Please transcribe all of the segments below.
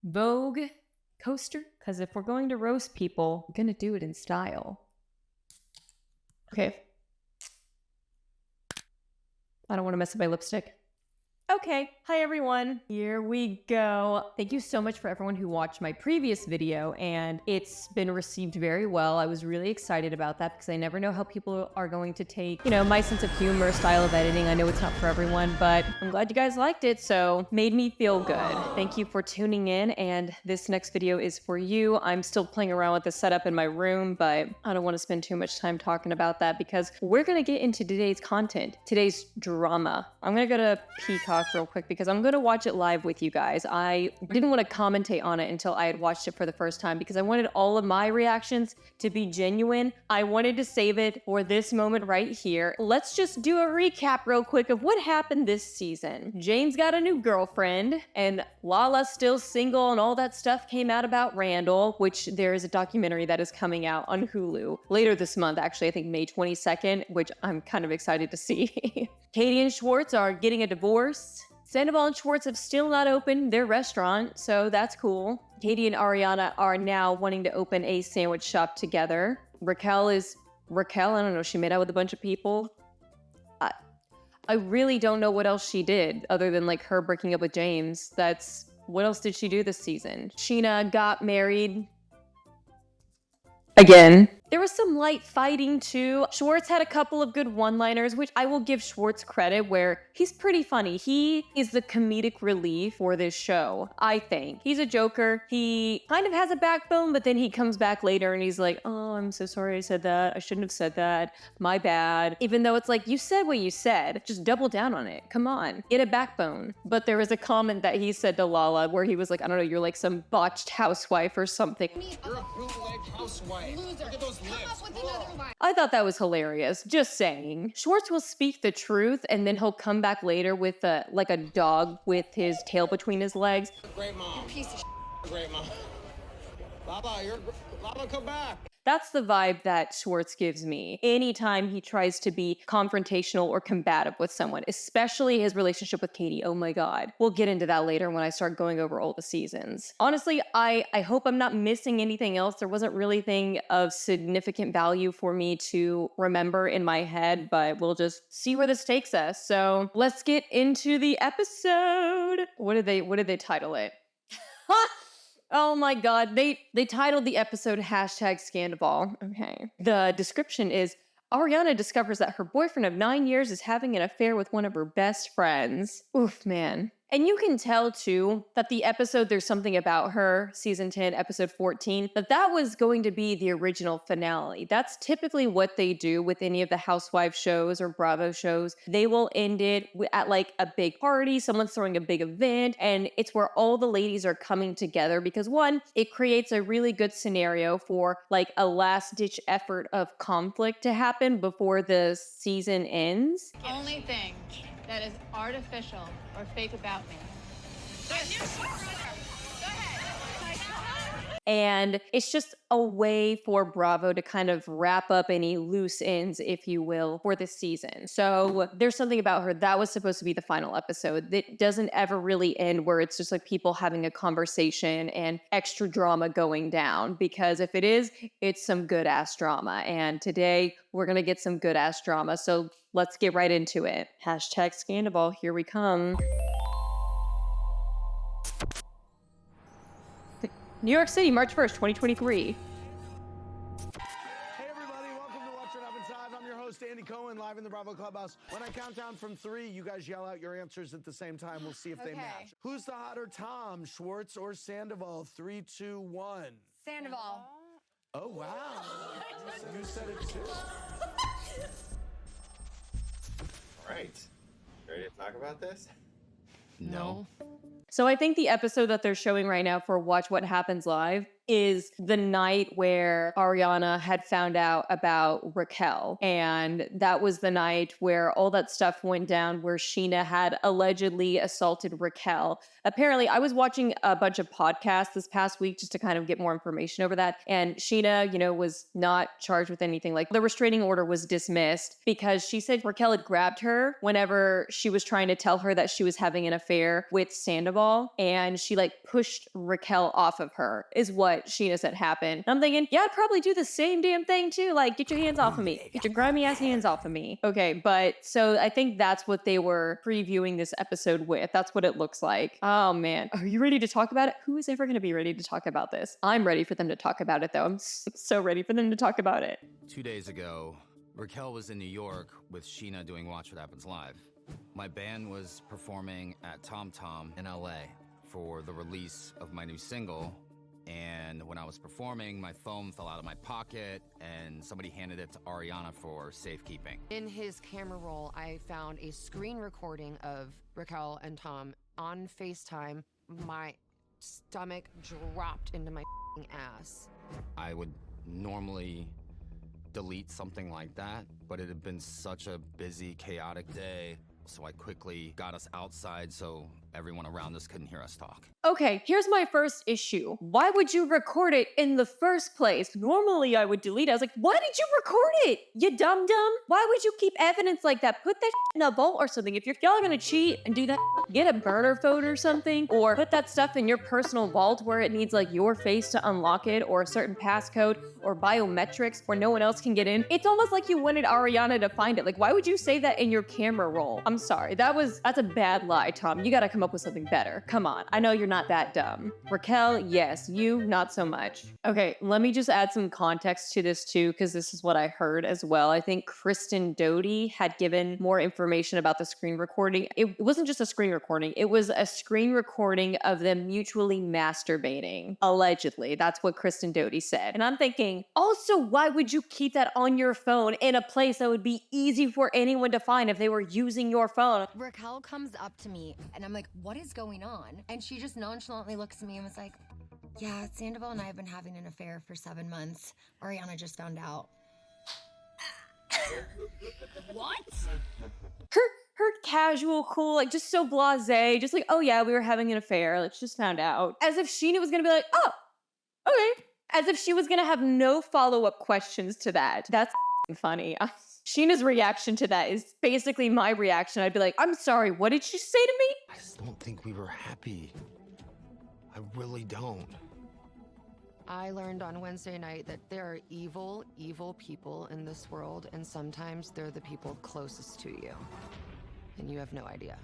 Vogue coaster? Because if we're going to roast people, we're going to do it in style. Okay. I don't want to mess up my lipstick. Okay, hi everyone. Here we go. Thank you so much for everyone who watched my previous video, and it's been received very well. I was really excited about that because I never know how people are going to take, my sense of humor, style of editing. I know it's not for everyone, but I'm glad you guys liked it, so made me feel good. Thank you for tuning in, and this next video is for you. I'm still playing around with the setup in my room, but I don't want to spend too much time talking about that because we're gonna get into today's content, today's drama. I'm gonna go to Peacock real quick because I'm going to watch it live with you guys. I didn't want to commentate on it until I had watched it for the first time because I wanted all of my reactions to be genuine. I wanted to save it for this moment right here. Let's just do a recap real quick of what happened this season. James got a new girlfriend and Lala's still single and all that stuff came out about Randall, which there is a documentary that is coming out on Hulu later this month, actually I think May 22nd, which I'm kind of excited to see. Katie and Schwartz are getting a divorce. Scandoval and Schwartz have still not opened their restaurant, so that's cool. Katie and Ariana are now wanting to open a sandwich shop together. Raquel, I don't know, she made out with a bunch of people. I really don't know what else she did other than like her breaking up with James. What else did she do this season? Sheena got married. Again. There was some light fighting too. Schwartz had a couple of good one-liners, which I will give Schwartz credit where he's pretty funny. He is the comedic relief for this show, I think. He's a joker. He kind of has a backbone, but then he comes back later and he's like, oh, I'm so sorry I said that. I shouldn't have said that. My bad. Even though it's like, you said what you said. Just double down on it. Come on. Get a backbone. But there was a comment that he said to Lala where he was like, I don't know, you're like some botched housewife or something. You're a bootleg housewife. Loser. Look at those lips. I thought that was hilarious. Just saying. Schwartz will speak the truth and then he'll come back later with like a dog with his tail between his legs. Great mom. Piece of great mom. Lala, come back. That's the vibe that Schwartz gives me anytime he tries to be confrontational or combative with someone, especially his relationship with Katie. Oh my God. We'll get into that later when I start going over all the seasons. Honestly, I hope I'm not missing anything else. There wasn't really anything of significant value for me to remember in my head, but we'll just see where this takes us. So let's get into the episode. What did they title it? Oh my God, they titled the episode #Scandoval. Okay. The description is, Ariana discovers that her boyfriend of 9 years is having an affair with one of her best friends. Oof, man. And you can tell, too, that the episode There's Something About Her, Season 10, Episode 14, that was going to be the original finale. That's typically what they do with any of the Housewives shows or Bravo shows. They will end it at like a big party, someone's throwing a big event, and it's where all the ladies are coming together because, one, it creates a really good scenario for like a last-ditch effort of conflict to happen before the season ends. Only thing that is artificial or fake about me. And it's just a way for Bravo to kind of wrap up any loose ends, if you will, for this season. So There's Something About Her. That was supposed to be the final episode. It doesn't ever really end where it's just like people having a conversation and extra drama going down. Because if it is, it's some good ass drama. And today we're going to get some good ass drama. So let's get right into it. #Scandoval. Here we come. New York City, March 1st, 2023. Hey everybody, welcome to Watch What Happens Live. I'm your host, Andy Cohen, live in the Bravo Clubhouse. When I count down from 3, you guys yell out your answers at the same time. We'll see if they match. Who's the hotter Tom, Schwartz or Scandoval? 3, 2, 1. Sandoval. Oh, wow. You said it too. All right. Ready to talk about this? No. So I think the episode that they're showing right now for Watch What Happens Live is the night where Ariana had found out about Raquel. And that was the night where all that stuff went down, where Sheena had allegedly assaulted Raquel. Apparently, I was watching a bunch of podcasts this past week just to kind of get more information over that. And Sheena, was not charged with anything. Like, the restraining order was dismissed because she said Raquel had grabbed her whenever she was trying to tell her that she was having an affair with Scandoval. And she pushed Raquel off of her, is what Sheena said happened. And I'm thinking, yeah, I'd probably do the same damn thing too. Like, get your hands off of me. Get your grimy ass hands off of me. Okay, but so I think that's what they were previewing this episode with. That's what it looks like. Oh man, are you ready to talk about it? Who is ever going to be ready to talk about this? I'm ready for them to talk about it though. I'm so ready for them to talk about it. 2 days ago, Raquel was in New York with Sheena doing Watch What Happens Live. My band was performing at Tom Tom in LA for the release of my new single. And when I was performing, my phone fell out of my pocket and somebody handed it to Ariana for safekeeping. In his camera roll, I found a screen recording of Raquel and Tom on FaceTime. My stomach dropped into my ass. I would normally delete something like that, but it had been such a busy, chaotic day, so I quickly got us outside so everyone around us couldn't hear us talk. Okay, here's my first issue. Why would you record it in the first place? Normally I would delete it. I was like, why did you record it? You dum-dum? Why would you keep evidence like that? Put that in a vault or something. If y'all are gonna cheat and do that, get a burner phone or something, or put that stuff in your personal vault where it needs your face to unlock it, or a certain passcode, or biometrics where no one else can get in. It's almost like you wanted Ariana to find it. Why would you say that in your camera roll? I'm sorry, that's a bad lie, Tom. You gotta come up with something better. Come on, I know you're not that dumb. Raquel, yes. You, not so much. Okay, let me just add some context to this too, because this is what I heard as well. I think Kristen Doty had given more information about the screen recording. It wasn't just a screen recording. It was a screen recording of them mutually masturbating. Allegedly. That's what Kristen Doty said. And I'm thinking, also, why would you keep that on your phone in a place that would be easy for anyone to find if they were using your phone? Raquel comes up to me and I'm like, what is going on? And she just nonchalantly looks at me and was like, yeah, Sandoval and I have been having an affair for 7 months. Ariana just found out. What? Her casual, cool, just so blasé, just oh yeah, we were having an affair, just found out. As if Sheena was gonna be like, oh, okay. As if she was gonna have no follow-up questions to that. That's funny. Sheena's reaction to that is basically my reaction. I'd be like, I'm sorry, what did she say to me? I just don't think we were happy. I really don't. I learned on Wednesday night that there are evil, evil people in this world, and sometimes they're the people closest to you. And you have no idea.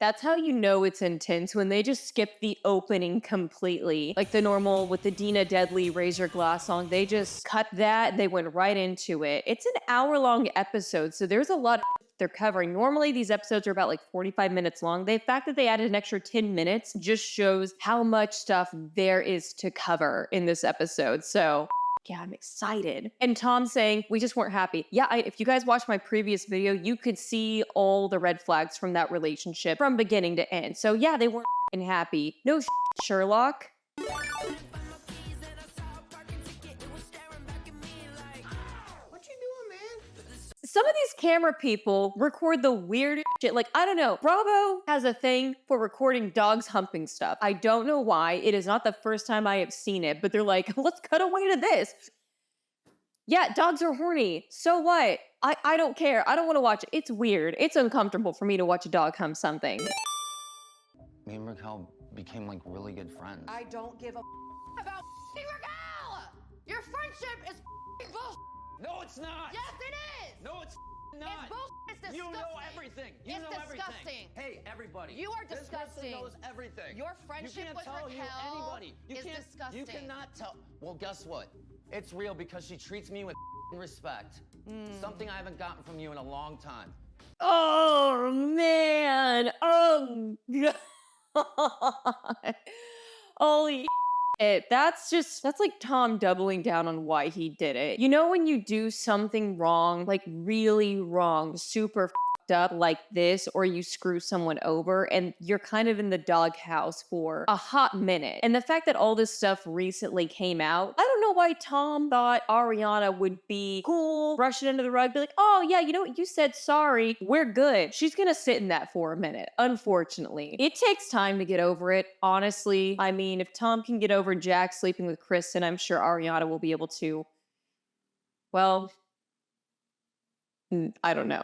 That's how you know it's intense, when they just skip the opening completely. Like the normal with the Dina Deadly Raise Your Glass song, they just cut that, they went right into it. It's an hour-long episode, so there's a lot of they're covering. Normally, these episodes are about 45 minutes long. The fact that they added an extra 10 minutes just shows how much stuff there is to cover in this episode. So yeah, I'm excited. And Tom saying, we just weren't happy. Yeah, if you guys watched my previous video, you could see all the red flags from that relationship from beginning to end. So yeah, they weren't happy. No Sherlock. Some of these camera people record the weirdest shit. I don't know. Bravo has a thing for recording dogs humping stuff. I don't know why. It is not the first time I have seen it, but they're like, let's cut away to this. Yeah, dogs are horny. So what? I don't care. I don't want to watch it. It's weird. It's uncomfortable for me to watch a dog hump something. Me and Raquel became really good friends. I don't give a about Raquel! Your friendship is bullshit! No, it's not. Yes, it is! No, it's not. It's bullshit. It's disgusting. You know everything. You It's know everything. disgusting. Hey, everybody. You are This disgusting. person knows everything. Your friendship you can't with tell Raquel anybody. You is can't, disgusting. You cannot tell. Well, guess what? It's real because she treats me with respect. Something I haven't gotten from you in a long time. Oh, man. Oh, God. Holy that's like Tom doubling down on why he did it. You know when you do something wrong, really wrong, super up like this, or you screw someone over, and you're kind of in the doghouse for a hot minute. And the fact that all this stuff recently came out, I don't know why Tom thought Ariana would be cool, brush it under the rug, be like, oh yeah, you know what, you said sorry, we're good. She's gonna sit in that for a minute, unfortunately. It takes time to get over it, honestly. I mean, if Tom can get over Jack sleeping with Kristen, I'm sure Ariana will be able to. Well, I don't know.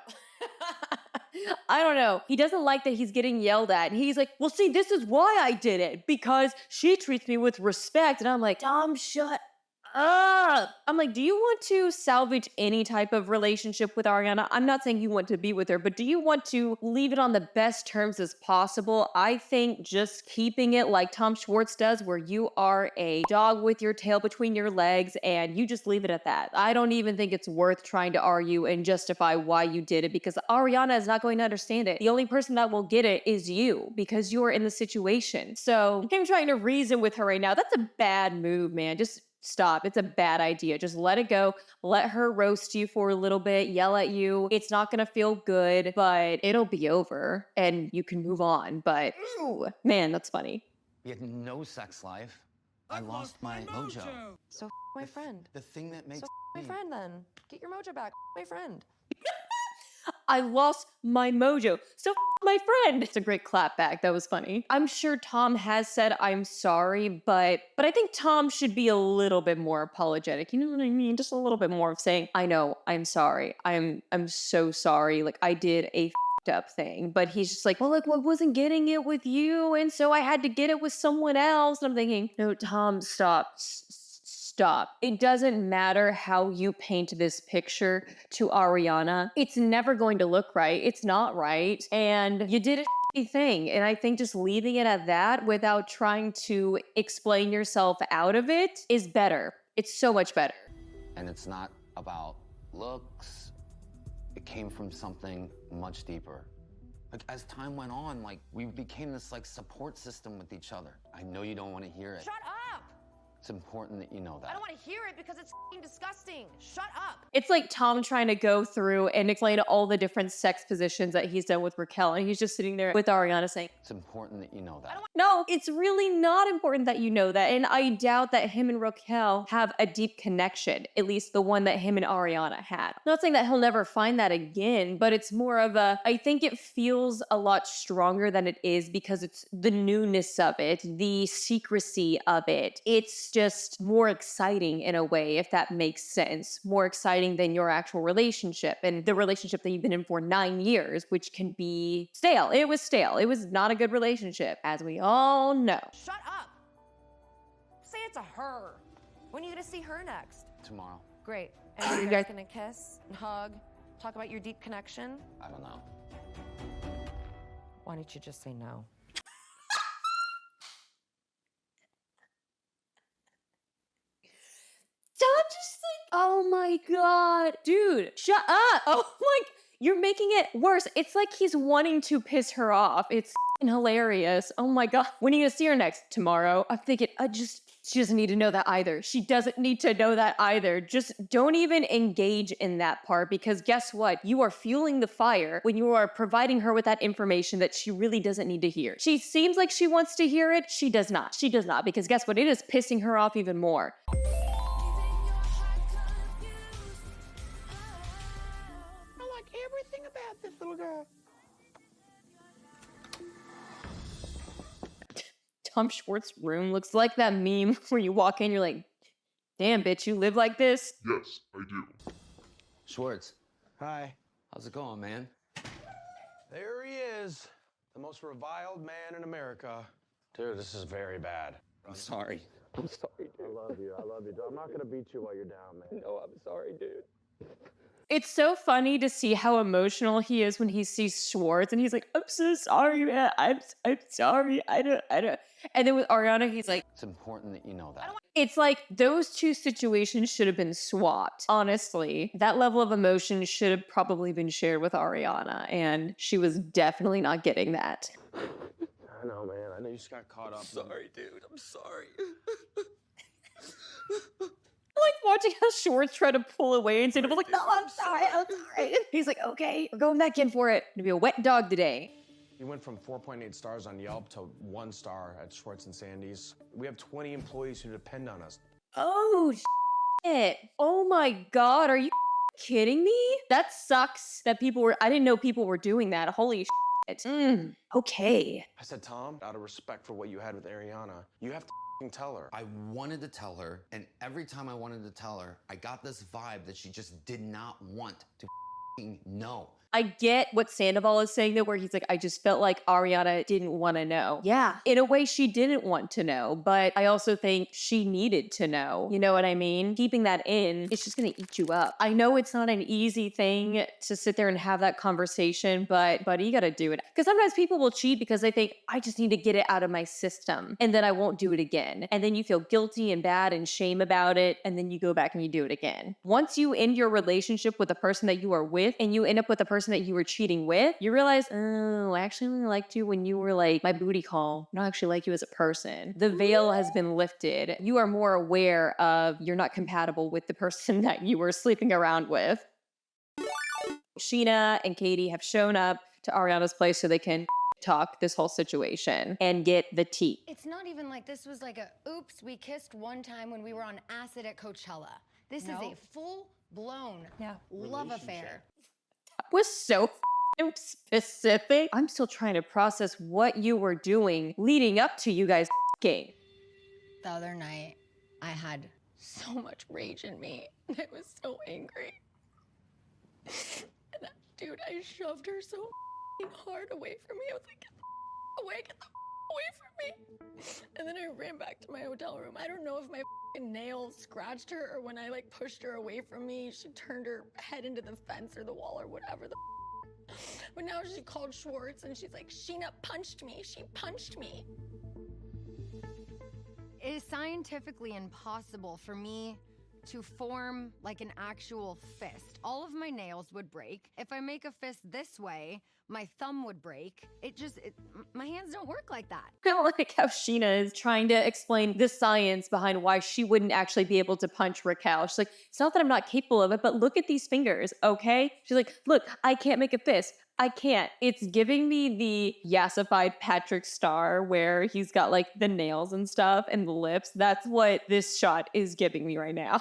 I don't know. He doesn't like that he's getting yelled at. And he's like, well, see, this is why I did it. Because she treats me with respect. And I'm like, Tom, shut up. I'm like, do you want to salvage any type of relationship with Ariana? I'm not saying you want to be with her, but do you want to leave it on the best terms as possible? I think just keeping it like Tom Schwartz does, where you are a dog with your tail between your legs and you just leave it at that. I don't even think it's worth trying to argue and justify why you did it, because Ariana is not going to understand it. The only person that will get it is you, because you're in the situation. So him trying to reason with her right now, that's a bad move, man. Just stop. It's a bad idea. Just let it go. Let her roast you for a little bit, yell at you. It's not going to feel good, but it'll be over and you can move on. But ooh, man, that's funny. We had no sex life. I lost my mojo. So my friend. The thing that makes My friend then. Get your mojo back. My friend. I lost my mojo. So my friend. It's a great clap back. That was funny. I'm sure Tom has said I'm sorry, but I think Tom should be a little bit more apologetic. You know what I mean? Just a little bit more of saying, I know, I'm sorry. I'm so sorry. Like, I did a up thing. But he's just like, well, like, I wasn't getting it with you, and so I had to get it with someone else. And I'm thinking, no, Tom, stop. Stop. It doesn't matter how you paint this picture to Ariana. It's never going to look right. It's not right. And you did a shitty thing. And I think just leaving it at that without trying to explain yourself out of it is better. It's so much better. And it's not about looks. It came from something much deeper. Like, as time went on, like, we became this, like, support system with each other. I know you don't want to hear it. Shut up! It's important that you know that. I don't want to hear it because it's f***ing disgusting. Shut up. It's like Tom trying to go through and explain all the different sex positions that he's done with Raquel, and he's just sitting there with Ariana saying, It's important that you know that. no, it's really not important that you know that. And I doubt that him and Raquel have a deep connection, at least the one that him and Ariana had. I'm not saying that he'll never find that again, but it's more of a, I think it feels a lot stronger than it is because it's the newness of it, the secrecy of it. It's just more exciting in a way, if that makes sense. More exciting than your actual relationship and the relationship that you've been in for 9 years, which can be stale. It was stale. It was not a good relationship, as we all know. Shut up. Say it to her. When are you gonna see her next? Tomorrow. Great. And are you guys gonna kiss and hug? Talk about your deep connection? I don't know. Why don't you just say no? Tom just like, oh my God, dude, shut up. Oh my, you're making it worse. It's like he's wanting to piss her off. It's hilarious. Oh my God. When are you gonna see her next? Tomorrow. I'm thinking, she doesn't need to know that either. She doesn't need to know that either. Just don't even engage in that part, because guess what? You are fueling the fire when you are providing her with that information that she really doesn't need to hear. She seems like she wants to hear it. She does not. She does not, because guess what? It is pissing her off even more. Everything about this little girl. Tom Schwartz's room looks like that meme where you walk in, you're like, damn, bitch, you live like this? Yes, I do. Schwartz, Hi. how's it going, man? There he is. The most reviled man in America. Dude, this is very bad. I'm sorry. I'm sorry, dude. I love you. I love you. I'm not gonna beat you while you're down, man. No, I'm sorry, dude. It's so funny to see how emotional he is when he sees Schwartz, and he's like, I'm so sorry, man. I'm sorry. I don't. And then with Ariana, he's like, It's important that you know that. it's like those two situations should have been swapped. Honestly, that level of emotion should have probably been shared with Ariana, and she was definitely not getting that. I know, man. I know you just got caught up. Sorry, dude. I'm sorry. like watching how Schwartz tried to pull away and Sandoval's like, no, I'm sorry. And he's like, okay, we're going back in for it. It's gonna be a wet dog today. We went from 4.8 stars on Yelp to 1 star at Schwartz and Sandy's. We have 20 employees who depend on us. Oh, shit. Oh my God. Are you kidding me? That sucks that I didn't know people were doing that. Holy shit. Okay. I said, Tom, out of respect for what you had with Ariana, you have to tell her. I wanted to tell her, and every time I wanted to tell her, I got this vibe that she just did not want to know. I get what Sandoval is saying though, where he's like, I just felt like Ariana didn't want to know. Yeah, in a way she didn't want to know, but I also think she needed to know. You know what I mean? Keeping that in, it's just gonna eat you up. I know it's not an easy thing to sit there and have that conversation, but buddy, you gotta do it. Because sometimes people will cheat because they think, I just need to get it out of my system and then I won't do it again. And then you feel guilty and bad and shame about it, and then you go back and you do it again. Once you end your relationship with the person that you are with and you end up with the person that you were cheating with, you realize, oh, I actually only liked you when you were like my booty call. I don't actually like you as a person. The veil has been lifted. You are more aware of you're not compatible with the person that you were sleeping around with. Sheena and Katie have shown up to Ariana's place so they can talk this whole situation and get the tea. It's not even like this was like a, oops, we kissed one time when we were on acid at Coachella. This is a full-blown love affair. Was so specific. I'm still trying to process what you were doing leading up to you guys f***ing. The other night, I had so much rage in me. I was so angry. And dude, I shoved her so hard away from me. I was like, get the away from me. And then I ran back to my hotel room. I don't know if my nail scratched her or when I like pushed her away from me, she turned her head into the fence or the wall or whatever but now she called Schwartz and she's like, Sheena punched me. She punched me. It is scientifically impossible for me to form like an actual fist. All of my nails would break. If I make a fist this way, my thumb would break. My hands don't work like that. I don't like how Sheena is trying to explain the science behind why she wouldn't actually be able to punch Raquel. She's like, it's not that I'm not capable of it, but look at these fingers, okay? She's like, look, I can't make a fist. I can't. It's giving me the yassified Patrick Star where he's got like the nails and stuff and the lips. That's what this shot is giving me right now.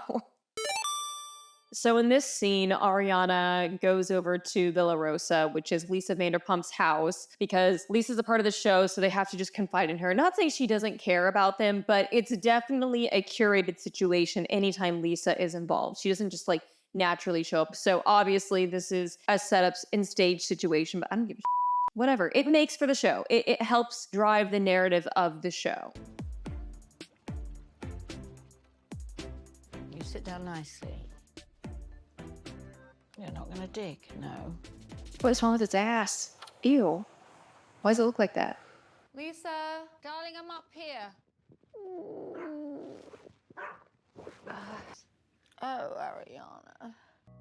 So in this scene, Ariana goes over to Villa Rosa, which is Lisa Vanderpump's house, because Lisa's a part of the show, so they have to just confide in her. Not saying she doesn't care about them, but it's definitely a curated situation anytime Lisa is involved. She doesn't just like naturally show up. So obviously this is a setup and stage situation, but I don't give a shit. Whatever. It makes for the show. It helps drive the narrative of the show. You sit down nicely. You're not gonna dig, no. What's wrong with its ass? Ew. Why does it look like that? Lisa, darling, I'm up here. Oh, Ariana.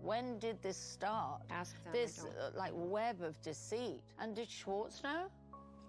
When did this start? Ask them. This like web of deceit. And did Schwartz know?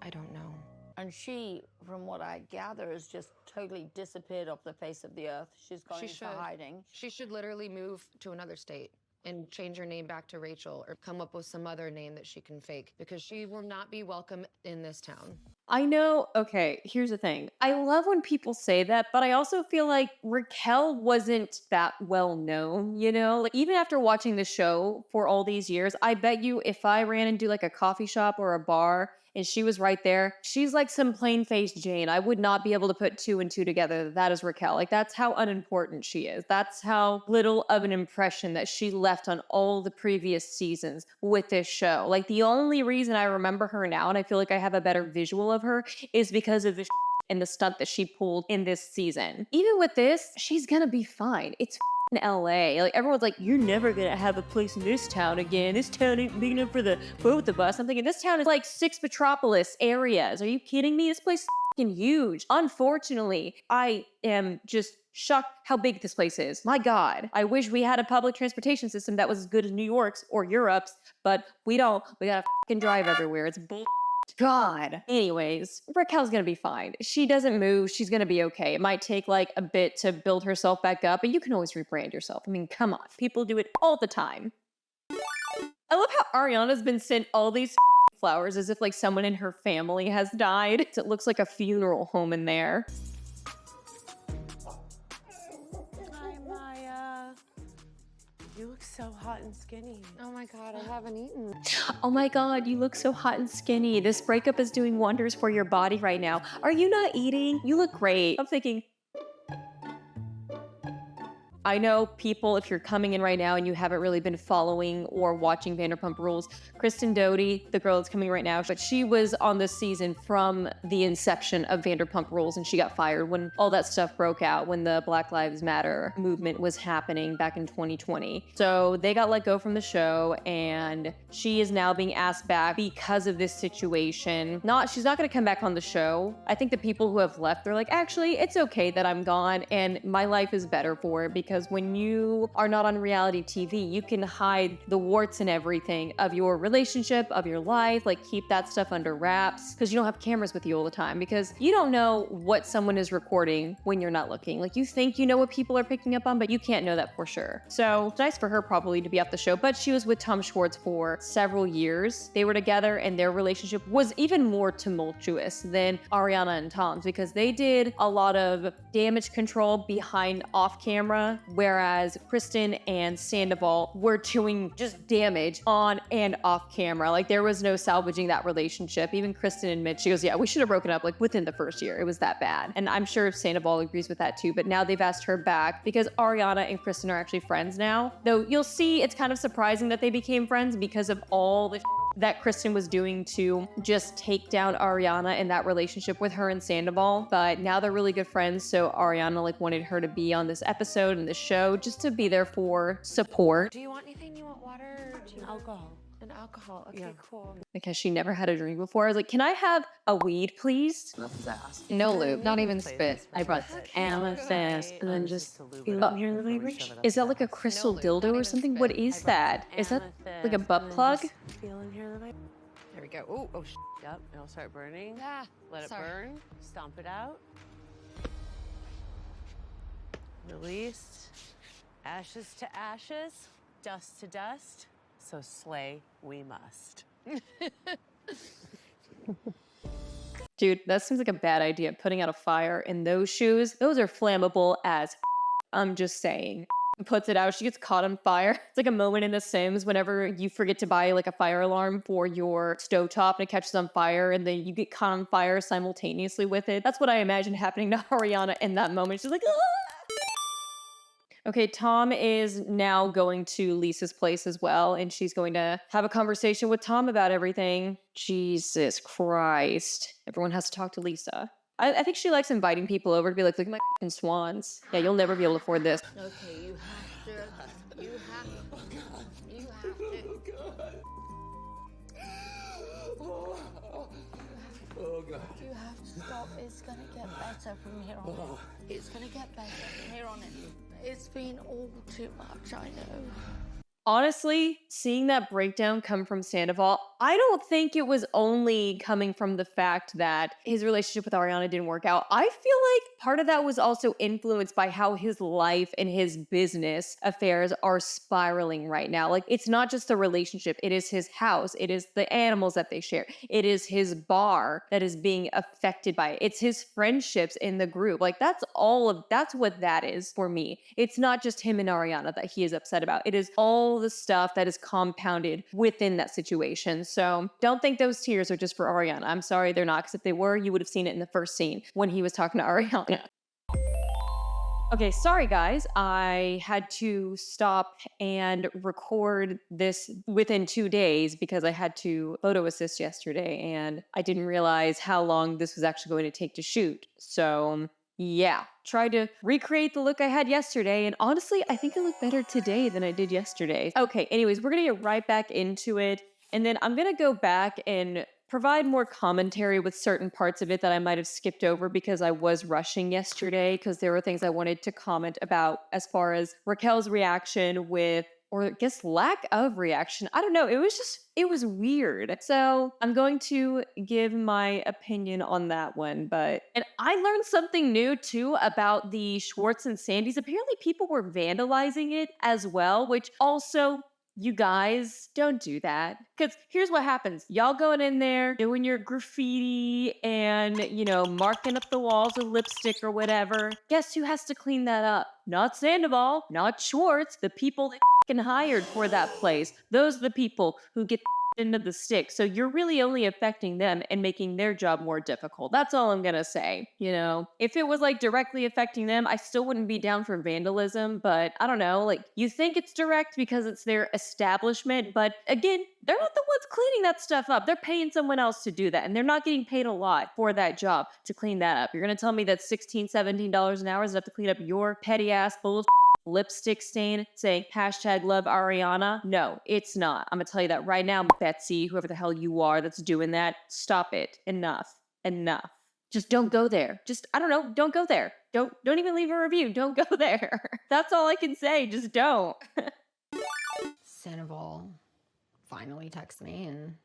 I don't know. And she, from what I gather, has just totally disappeared off the face of the earth. She's gone into hiding. She should literally move to another state and change her name back to Rachel or come up with some other name that she can fake because she will not be welcome in this town. I know, okay, here's the thing. I love when people say that, but I also feel like Raquel wasn't that well known, you know? Like even after watching the show for all these years, I bet you if I ran into like a coffee shop or a bar and she was right there, she's like some plain-faced Jane. I would not be able to put two and two together. That is Raquel. Like that's how unimportant she is. That's how little of an impression that she left on all the previous seasons with this show. Like the only reason I remember her now, and I feel like I have a better visual of her, is because of the and the stunt that she pulled in this season. Even with this, she's gonna be fine. It's in LA. Like everyone's like, you're never gonna have a place in this town again. This town ain't big enough for the both of us. I'm thinking this town is like 6 metropolis areas. Are you kidding me? This place is fucking huge. Unfortunately, I am just shocked how big this place is. My God. I wish we had a public transportation system that was as good as New York's or Europe's, but we don't. We gotta fucking drive everywhere. It's bull. God. Anyways, Raquel's gonna be fine. She doesn't move. She's gonna be okay. It might take like a bit to build herself back up, but you can always rebrand yourself. I mean, come on. People do it all the time. I love how Ariana's been sent all these flowers as if like someone in her family has died. It looks like a funeral home in there. Hi, Maya. You look so hot and skinny. Oh my God, I haven't eaten. Oh my God, you look so hot and skinny. This breakup is doing wonders for your body right now. Are you not eating? You look great. I'm thinking, I know people, if you're coming in right now and you haven't really been following or watching Vanderpump Rules, Kristen Doty, the girl that's coming right now, but she was on this season from the inception of Vanderpump Rules, and she got fired when all that stuff broke out, when the Black Lives Matter movement was happening back in 2020. So they got let go from the show, and she is now being asked back because of this situation. She's not gonna come back on the show. I think the people who have left, they're like, actually, it's okay that I'm gone, and my life is better for it, because when you are not on reality TV, you can hide the warts and everything of your relationship, of your life, like keep that stuff under wraps, because you don't have cameras with you all the time, because you don't know what someone is recording when you're not looking. Like you think you know what people are picking up on, but you can't know that for sure. So it's nice for her probably to be off the show, but she was with Tom Schwartz for several years. They were together and their relationship was even more tumultuous than Ariana and Tom's, because they did a lot of damage control behind off camera, whereas Kristen and Sandoval were doing just damage on and off camera. Like there was no salvaging that relationship. Even Kristen admits, she goes, yeah, we should have broken up like within the first year. It was that bad. And I'm sure Sandoval agrees with that too, but now they've asked her back because Ariana and Kristen are actually friends now. Though you'll see it's kind of surprising that they became friends because of all the that Kristen was doing to just take down Ariana and that relationship with her and Sandoval. But now they're really good friends, so Ariana like wanted her to be on this episode and this show just to be there for support. Do you want anything? You want water? Or do you want alcohol? An alcohol. Okay, yeah. Cool. Because she never had a drink before. I was like, can I have a weed, please? No lube, not even spit. I brought amethyst and then just is that like a crystal dildo or something? What is that? Is that like a butt plug? There we go. Oh, yep. It'll start burning. Ah, Let it burn. Stomp it out. Release. Ashes to ashes. Dust to dust. So slay we must. Dude, that seems like a bad idea. Putting out a fire in those shoes. Those are flammable as I'm just saying. Puts it out, she gets caught on fire. It's like a moment in The Sims whenever you forget to buy like a fire alarm for your stovetop and it catches on fire and then you get caught on fire simultaneously with it. That's what I imagine happening to Ariana in that moment. She's like, ah! Okay, Tom is now going to Lisa's place as well, and she's going to have a conversation with Tom about everything. Jesus Christ. Everyone has to talk to Lisa. I think she likes inviting people over to be like, look at my f***ing swans. Yeah, you'll never be able to afford this. Okay, you have to. You have to. You have to. Oh, God. You have to stop. It's gonna get better from here on. It's gonna get better from here on in. It's been all too much, I know. Honestly, seeing that breakdown come from Sandoval, I don't think it was only coming from the fact that his relationship with Ariana didn't work out. I feel like part of that was also influenced by how his life and his business affairs are spiraling right now. Like, it's not just the relationship, it is his house, it is the animals that they share, it is his bar that is being affected by it. It's his friendships in the group. Like, that's what that is for me. It's not just him and Ariana that he is upset about. It is all the stuff that is compounded within that situation. So don't think those tears are just for Ariana. I'm sorry, they're not, because if they were, you would have seen it in the first scene when he was talking to Ariana. Okay, sorry guys, I had to stop and record this within 2 days because I had to photo assist yesterday and I didn't realize how long this was actually going to take to shoot. So yeah, tried to recreate the look I had yesterday, and honestly, I think I look better today than I did yesterday. Okay, anyways, we're gonna get right back into it, and then I'm gonna go back and provide more commentary with certain parts of it that I might have skipped over because I was rushing yesterday, because there were things I wanted to comment about as far as Raquel's reaction with or I guess lack of reaction. I don't know. It was weird. So I'm going to give my opinion on that one. And I learned something new too about the Schwartz and Sandys. Apparently people were vandalizing it as well, which also, you guys, don't do that. Because here's what happens. Y'all going in there, doing your graffiti and, marking up the walls with lipstick or whatever. Guess who has to clean that up? Not Sandoval, not Schwartz, the people they hired for that place. Those are the people who get into the stick. So you're really only affecting them and making their job more difficult. That's all I'm gonna say. If it was like directly affecting them, I still wouldn't be down for vandalism, but I don't know, like you think it's direct because it's their establishment, but again, they're not the ones cleaning that stuff up. They're paying someone else to do that, and they're not getting paid a lot for that job to clean that up. You're gonna tell me that $16, $17 an hour is enough to clean up your petty ass bull lipstick stain saying #love Ariana? No, it's not. I'm gonna tell you that right now, Betsy, whoever the hell you are that's doing that, stop it. Enough. Just don't go there. I don't know, don't go there. Don't even leave a review. Don't go there. That's all I can say. Just don't. Sandoval finally texted me and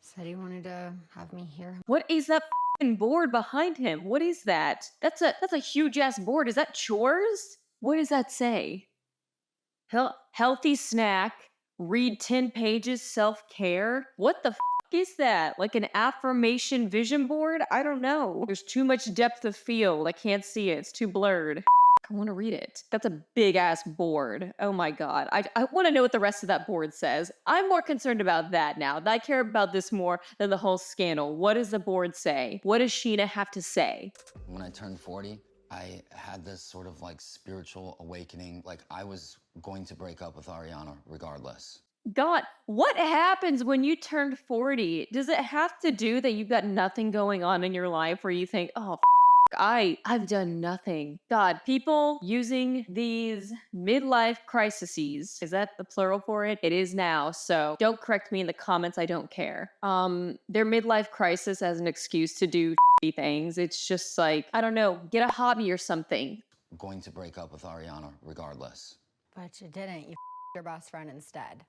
said he wanted to have me here. What is that f***ing board behind him? What is that? That's a huge ass board. Is that chores? What does that say? Healthy snack, read 10 pages, self-care? What the f*** is that? Like an affirmation vision board? I don't know. There's too much depth of field. I can't see it. It's too blurred. I want to read it. That's a big ass board. Oh my God. I want to know what the rest of that board says. I'm more concerned about that now. I care about this more than the whole scandal. What does the board say? What does Sheena have to say? When I turned 40, I had this sort of like spiritual awakening, like I was going to break up with Ariana regardless. God, what happens when you turn 40? Does it have to do that you've got nothing going on in your life where you think, oh, I've done nothing? God, people using these midlife crises, is that the plural for it? It is now, so don't correct me in the comments, I don't care. Their midlife crisis as an excuse to do things. It's just like, I don't know, get a hobby or something. I'm going to break up with Ariana regardless. But you didn't. You your best friend instead.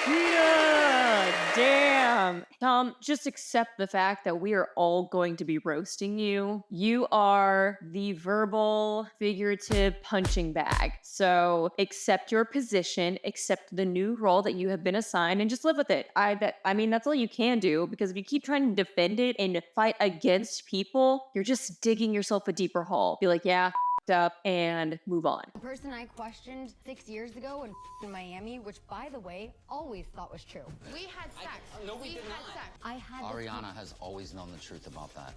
Yeah, damn. Tom, just accept the fact that we are all going to be roasting you. You are the verbal, figurative punching bag. So accept your position, accept the new role that you have been assigned, and just live with it. I mean, that's all you can do, because if you keep trying to defend it and fight against people, you're just digging yourself a deeper hole. Be like, yeah, up, and move on. The person I questioned 6 years ago in Miami, which by the way, always thought was true. We had sex. We had sex. I had Ariana has always known the truth about that.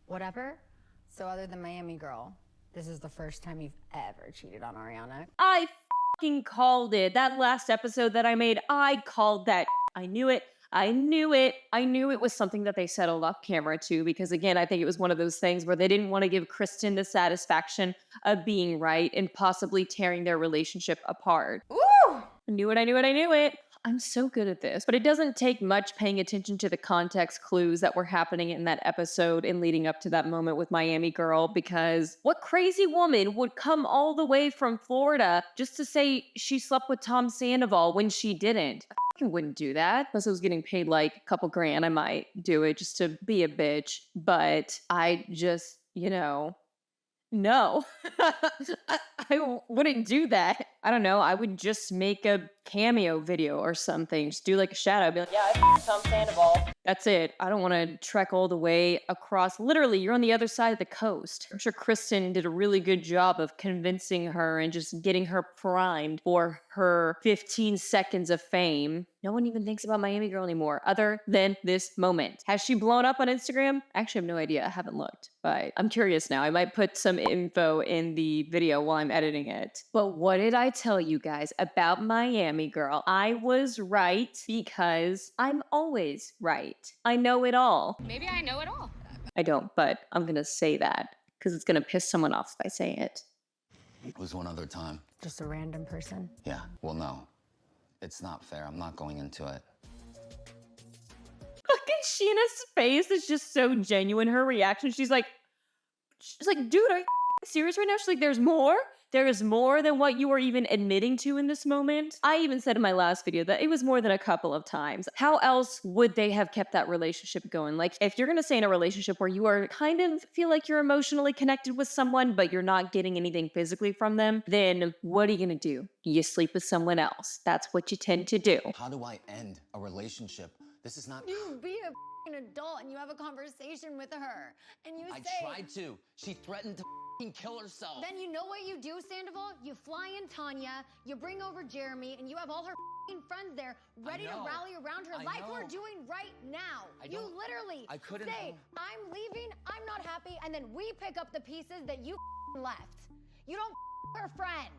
Whatever. So other than Miami girl, this is the first time you've ever cheated on Ariana. I fucking called it. That last episode that I made, I called that. I knew it. I knew it was something that they settled off camera too, because again, I think it was one of those things where they didn't want to give Kristen the satisfaction of being right and possibly tearing their relationship apart. Ooh! I knew it. I'm so good at this. But it doesn't take much paying attention to the context clues that were happening in that episode and leading up to that moment with Miami Girl, because what crazy woman would come all the way from Florida just to say she slept with Tom Sandoval when she didn't? I wouldn't do that unless I was getting paid like a couple grand. I might do it just to be a bitch, but I just, no. I wouldn't do that. I don't know. I would just make a cameo video or something. Just do like a shout out. Be like, yeah, I Tom Sandoval. That's it. I don't want to trek all the way across. Literally, you're on the other side of the coast. I'm sure Kristen did a really good job of convincing her and just getting her primed for her 15 seconds of fame. No one even thinks about Miami Girl anymore other than this moment. Has she blown up on Instagram? I actually have no idea. I haven't looked, but I'm curious now. I might put some info in the video while I'm editing it. But what did I tell you guys about Miami Girl? I was right because I'm always right. I know it all. Maybe I know it all. I don't, but I'm going to say that because it's going to piss someone off if I say it. It was one other time. Just a random person? Yeah, well, no. It's not fair. I'm not going into it. Look at Sheena's face. It's just so genuine. Her reaction. She's like, dude, are you serious right now? She's like, there's more? there is more than what you are even admitting to in this moment. I even said in my last video that it was more than a couple of times. How else would they have kept that relationship going? Like, if you're gonna say in a relationship where you are kind of feel like you're emotionally connected with someone, but you're not getting anything physically from them, then what are you gonna do? You sleep with someone else. That's what you tend to do. How do I end a relationship? This is not... You be a f***ing adult and you have a conversation with her. And you I say... tried to. She threatened to f***ing kill herself. Then you know what you do, Sandoval? You fly in Tanya, you bring over Jeremy, and you have all her f***ing friends there ready to rally around her like we're doing right now. You literally say, I'm leaving, I'm not happy, and then we pick up the pieces that you f***ing left. You don't f*** her friend.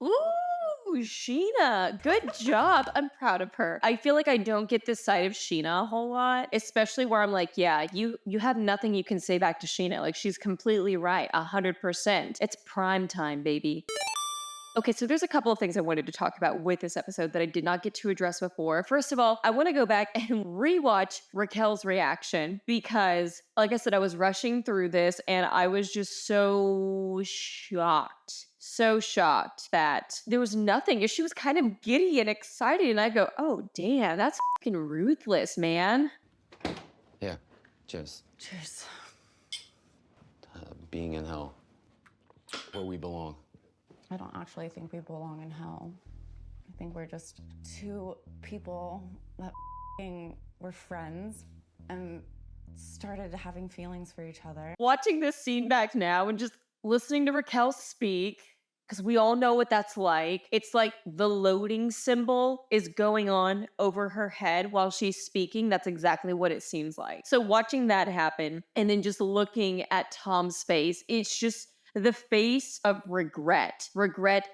Ooh, Sheena, good job. I'm proud of her. I feel like I don't get this side of Sheena a whole lot, especially where I'm like, yeah, you have nothing you can say back to Sheena. Like, she's completely right, 100%. It's prime time, baby. Okay, so there's a couple of things I wanted to talk about with this episode that I did not get to address before. First of all, I want to go back and rewatch Raquel's reaction because, like I said, I was rushing through this and I was just so shocked. So shocked that there was nothing. She was kind of giddy and excited, and I go, oh, damn, that's fucking ruthless, man. Yeah, cheers. Cheers. Being in hell, where we belong. I don't actually think we belong in hell. I think we're just two people that were friends and started having feelings for each other. Watching this scene back now and just listening to Raquel speak, because we all know what that's like. It's like the loading symbol is going on over her head while she's speaking. That's exactly what it seems like. So watching that happen and then just looking at Tom's face, it's just the face of regret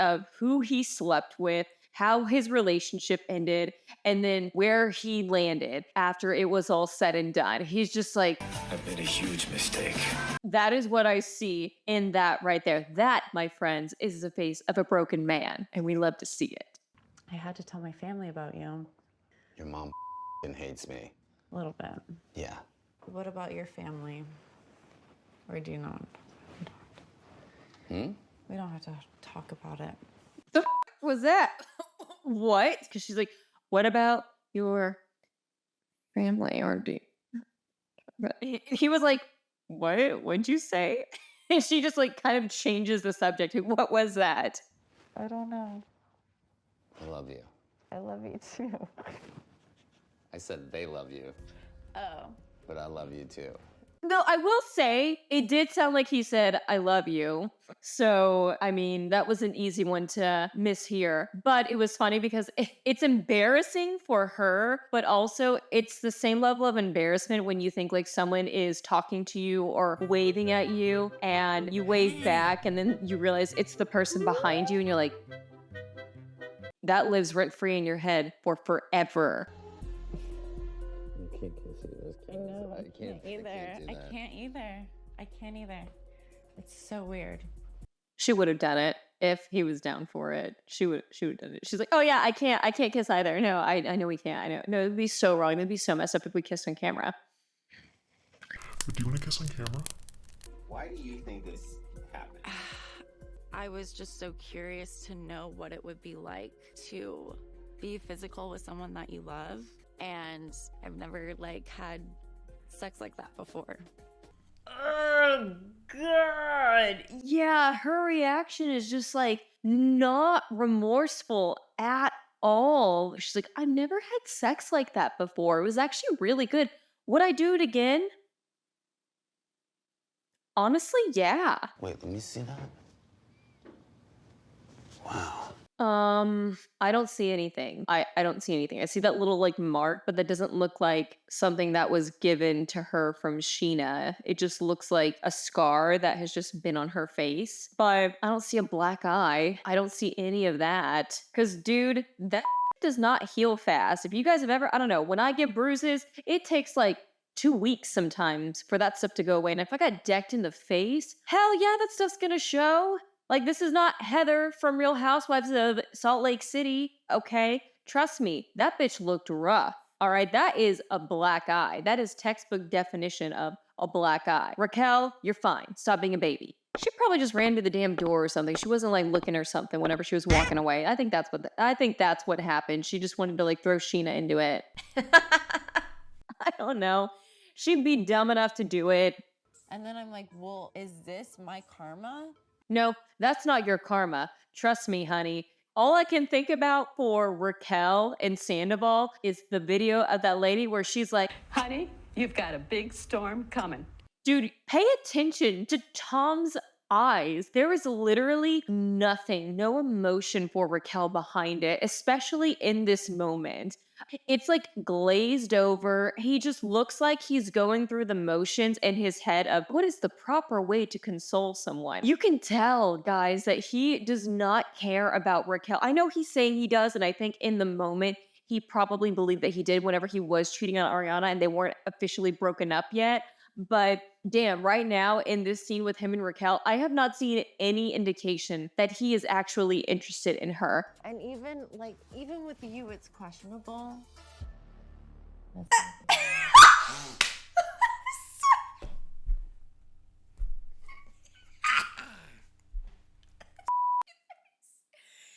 of who he slept with, how his relationship ended, and then where he landed after it was all said and done. He's just like, I've made a huge mistake. That is what I see in that right there. That, my friends, is the face of a broken man, and we love to see it. I had to tell my family about you. Your mom hates me. A little bit. Yeah. What about your family? Or do you not? Hmm? We don't have to talk about it. The f was that? What? Because she's like, what about your family? Or do you... He was like, what? What'd you say? And she just like kind of changes the subject. What was that? I don't know. I love you. I love you too. I said they love you. Oh. But I love you too. No, I will say it did sound like he said, I love you. So, I mean, that was an easy one to mishear. But it was funny because it's embarrassing for her, but also it's the same level of embarrassment when you think like someone is talking to you or waving at you and you wave back and then you realize it's the person behind you and you're like, that lives rent free in your head for forever. I can't either. I can't either. It's so weird. She would have done it if he was down for it. She would have done it. She's like, oh yeah, I can't kiss either. No, I know we can't. I know. No, it'd be so wrong. It'd be so messed up if we kissed on camera. But do you want to kiss on camera? Why do you think this happened? I was just so curious to know what it would be like to be physical with someone that you love. And I've never like had sex like that before. Oh God. Yeah, her reaction is just like not remorseful at all. She's like, I've never had sex like that before. It was actually really good. Would I do it again? Honestly, yeah. Wait, let me see that. Wow. I don't see anything. I don't see anything. I see that little like mark, but that doesn't look like something that was given to her from Sheena. It just looks like a scar that has just been on her face. But I don't see a black eye. I don't see any of that. Cause dude, that does not heal fast. If you guys have ever, I don't know, when I get bruises, it takes like 2 weeks sometimes for that stuff to go away. And if I got decked in the face, hell yeah, that stuff's gonna show. Like, this is not Heather from Real Housewives of Salt Lake City, okay? Trust me, that bitch looked rough, all right? That is a black eye. That is textbook definition of a black eye. Raquel, you're fine. Stop being a baby. She probably just ran to the damn door or something. She wasn't like looking or something whenever she was walking away. I think that's what happened. She just wanted to like throw Sheena into it. I don't know. She'd be dumb enough to do it. And then I'm like, well, is this my karma? No, that's not your karma. Trust me, honey. All I can think about for Raquel and Sandoval is the video of that lady where she's like, honey, you've got a big storm coming. Dude, pay attention to Tom's eyes. There is literally nothing, no emotion for Raquel behind it, especially in this moment. It's like glazed over. He just looks like he's going through the motions in his head of what is the proper way to console someone. You can tell, guys, that he does not care about Raquel. I know he's saying he does, and I think in the moment, he probably believed that he did whenever he was cheating on Ariana and they weren't officially broken up yet. But damn, right now in this scene with him and Raquel, I have not seen any indication that he is actually interested in her. And even with you, it's questionable.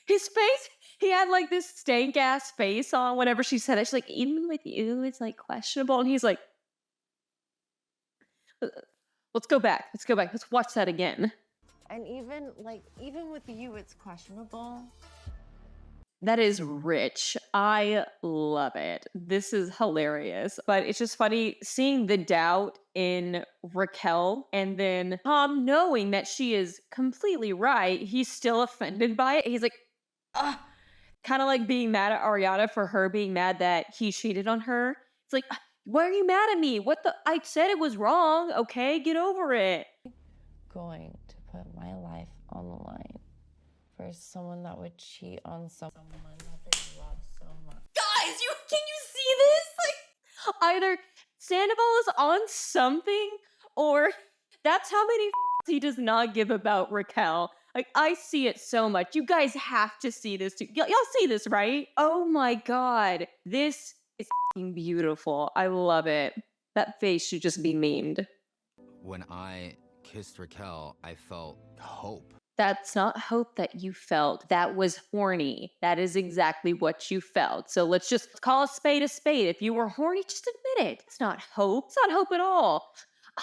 His face, he had like this stank ass face on whenever she said it. She's like, even with you, it's like questionable. And he's like, let's go back. Let's watch that again. And even with you, it's questionable. That is rich. I love it. This is hilarious. But it's just funny seeing the doubt in Raquel and then Tom knowing that she is completely right. He's still offended by it. He's like, kind of like being mad at Ariana for her being mad that he cheated on her. It's like, why are you mad at me? I said it was wrong. Okay, get over it. Going to put my life on the line for someone that would cheat on someone that they love so much. Guys, can you see this? Like, either Sandoval is on something or that's how many he does not give about Raquel. Like, I see it so much. You guys have to see this too. Y'all see this, right? Oh my God. This is beautiful. I love it. That face should just be memed. When I kissed Raquel, I felt hope. That's not hope that you felt. That was horny. That is exactly what you felt. So let's just call a spade a spade. If you were horny, just admit it. It's not hope. It's not hope at all.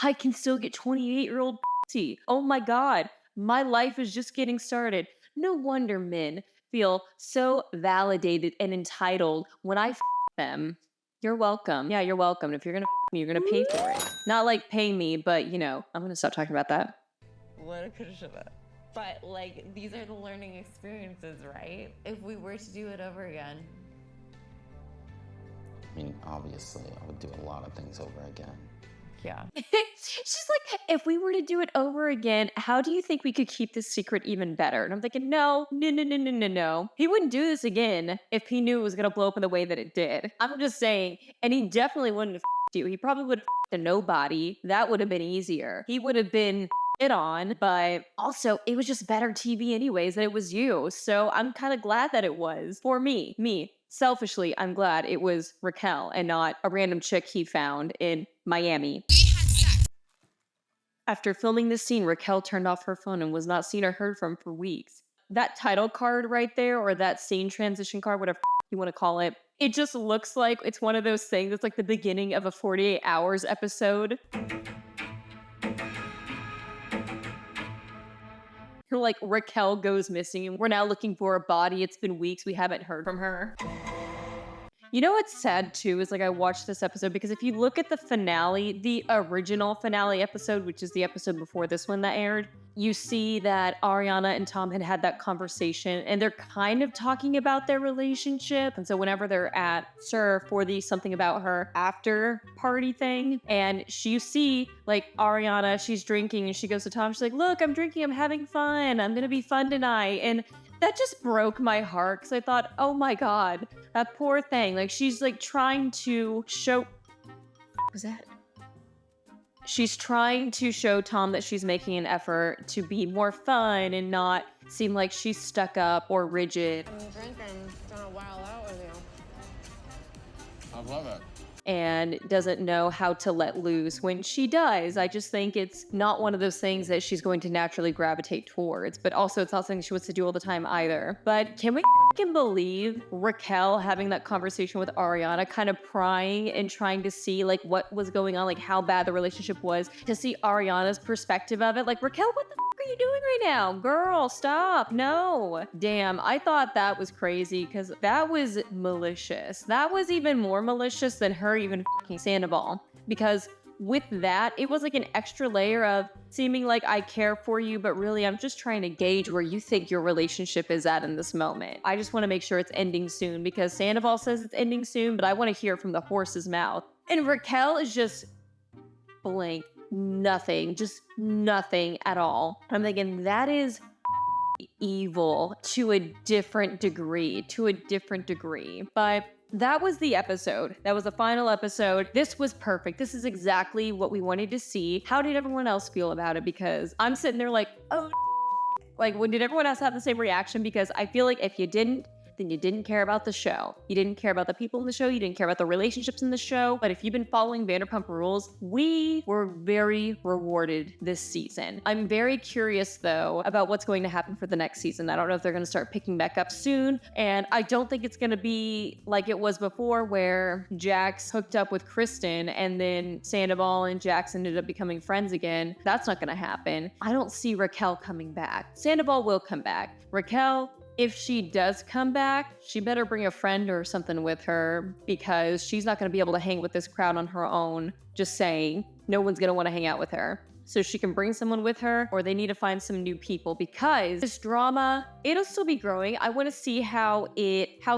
I can still get 28-year-old pussy. Oh my God. My life is just getting started. No wonder men feel so validated and entitled when I them. You're welcome. Yeah, you're welcome. If you're gonna me, you're gonna pay for it. Not like pay me, but you know, I'm gonna stop talking about that. What could have, should have. But like, these are the learning experiences, right? If we were to do it over again. I mean, obviously, I would do a lot of things over again. Yeah. She's like, if we were to do it over again, how do you think we could keep this secret even better? And I'm thinking, no. He wouldn't do this again if he knew it was going to blow up in the way that it did. I'm just saying, and he definitely wouldn't have you. He probably would have to nobody. That would have been easier. He would have been it on, but also it was just better TV anyways that it was you. So I'm kind of glad that it was for me. Selfishly, I'm glad it was Raquel and not a random chick he found in Miami. After filming this scene, Raquel turned off her phone and was not seen or heard from for weeks. That title card right there, or that scene transition card, whatever you want to call it, it just looks like it's one of those things that's like the beginning of a 48 Hours episode. Like Raquel goes missing and we're now looking for a body. It's been weeks. We haven't heard from her. You know what's sad too is like I watched this episode because if you look at the finale, the original finale episode, which is the episode before this one that aired, you see that Ariana and Tom had that conversation and they're kind of talking about their relationship. And so whenever they're at Surf for the something about her after party thing, and you see like Ariana, she's drinking and she goes to Tom, she's like, look, I'm drinking, I'm having fun, I'm gonna be fun tonight. And that just broke my heart because I thought, oh my God, that poor thing. Like she's like trying to show, what was that? She's trying to show Tom that she's making an effort to be more fun and not seem like she's stuck up or rigid. I'm drinking, gonna wild out with you. I love it. and doesn't know how to let loose when she does. I just think it's not one of those things that she's going to naturally gravitate towards, but also it's not something she wants to do all the time either. But can we fucking believe Raquel having that conversation with Ariana, kind of prying and trying to see like what was going on, like how bad the relationship was, to see Ariana's perspective of it? Like, Raquel, what the fuck are you doing right now? Girl, stop. No. Damn, I thought that was crazy because that was malicious. That was even more malicious than her even fucking Sandoval. Because with that, it was like an extra layer of seeming like I care for you, but really I'm just trying to gauge where you think your relationship is at in this moment. I just want to make sure it's ending soon because Sandoval says it's ending soon, but I want to hear from the horse's mouth. And Raquel is just blank. Nothing, just nothing at all. I'm thinking that is evil to a different degree, But that was the episode. That was the final episode. This was perfect. This is exactly what we wanted to see. How did everyone else feel about it? Because I'm sitting there like, oh, like, did everyone else have the same reaction? Because I feel like if you didn't, then you didn't care about the show. You didn't care about the people in the show. You didn't care about the relationships in the show. But if you've been following Vanderpump Rules, we were very rewarded this season. I'm very curious, though, about what's going to happen for the next season. I don't know if they're going to start picking back up soon. And I don't think it's going to be like it was before, where Jax hooked up with Kristen and then Sandoval and Jax ended up becoming friends again. That's not going to happen. I don't see Raquel coming back. Sandoval will come back. Raquel, if she does come back, she better bring a friend or something with her because she's not going to be able to hang with this crowd on her own. Just saying, no one's going to want to hang out with her. So she can bring someone with her, or they need to find some new people because this drama, it'll still be growing. I want to see how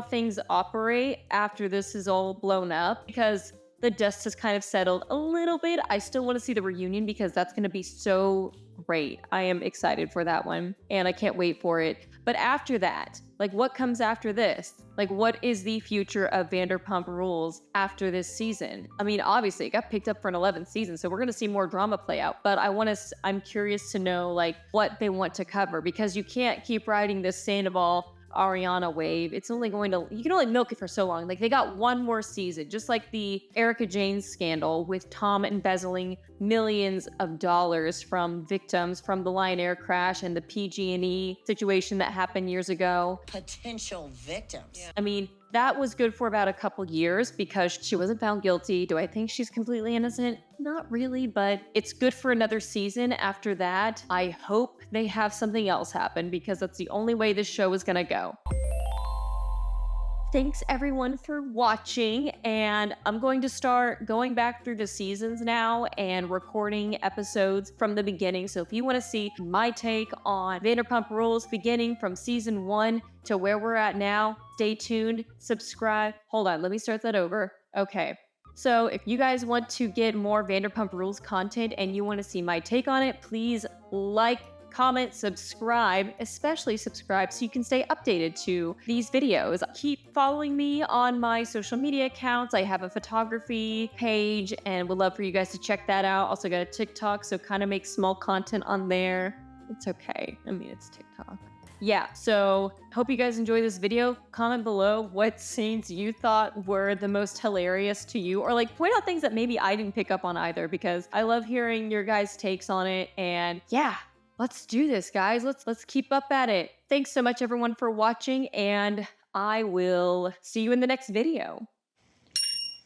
things operate after this is all blown up because the dust has kind of settled a little bit. I still want to see the reunion because that's going to be so great. I am excited for that one and I can't wait for it. But after that, like what comes after this? Like what is the future of Vanderpump Rules after this season? I mean, obviously it got picked up for an 11th season, so we're going to see more drama play out. But I'm curious to know like what they want to cover because you can't keep riding this Sandoval Ariana wave. It's only you can only milk it for so long. Like they got one more season, just like the Erica Jane scandal with Tom embezzling millions of dollars from victims from the Lion Air crash and the PG&E situation that happened years ago. Potential victims. Yeah. I mean, that was good for about a couple years because she wasn't found guilty. Do I think she's completely innocent? Not really, but it's good for another season. After that, I hope they have something else happen because that's the only way this show is gonna go. Thanks everyone for watching, and I'm going to start going back through the seasons now and recording episodes from the beginning. So if you want to see my take on Vanderpump Rules beginning from season 1 to where we're at now, stay tuned, subscribe. Hold on, let me start that over. Okay. So if you guys want to get more Vanderpump Rules content and you want to see my take on it, please like, comment, subscribe, especially subscribe so you can stay updated to these videos. Keep following me on my social media accounts. I have a photography page and would love for you guys to check that out. Also got a TikTok, so kind of make small content on there. It's okay. I mean, it's TikTok. Yeah, so hope you guys enjoy this video. Comment below what scenes you thought were the most hilarious to you, or like point out things that maybe I didn't pick up on either, because I love hearing your guys' takes on it. And yeah, let's do this, guys. Let's keep up at it. Thanks so much everyone for watching, and I will see you in the next video.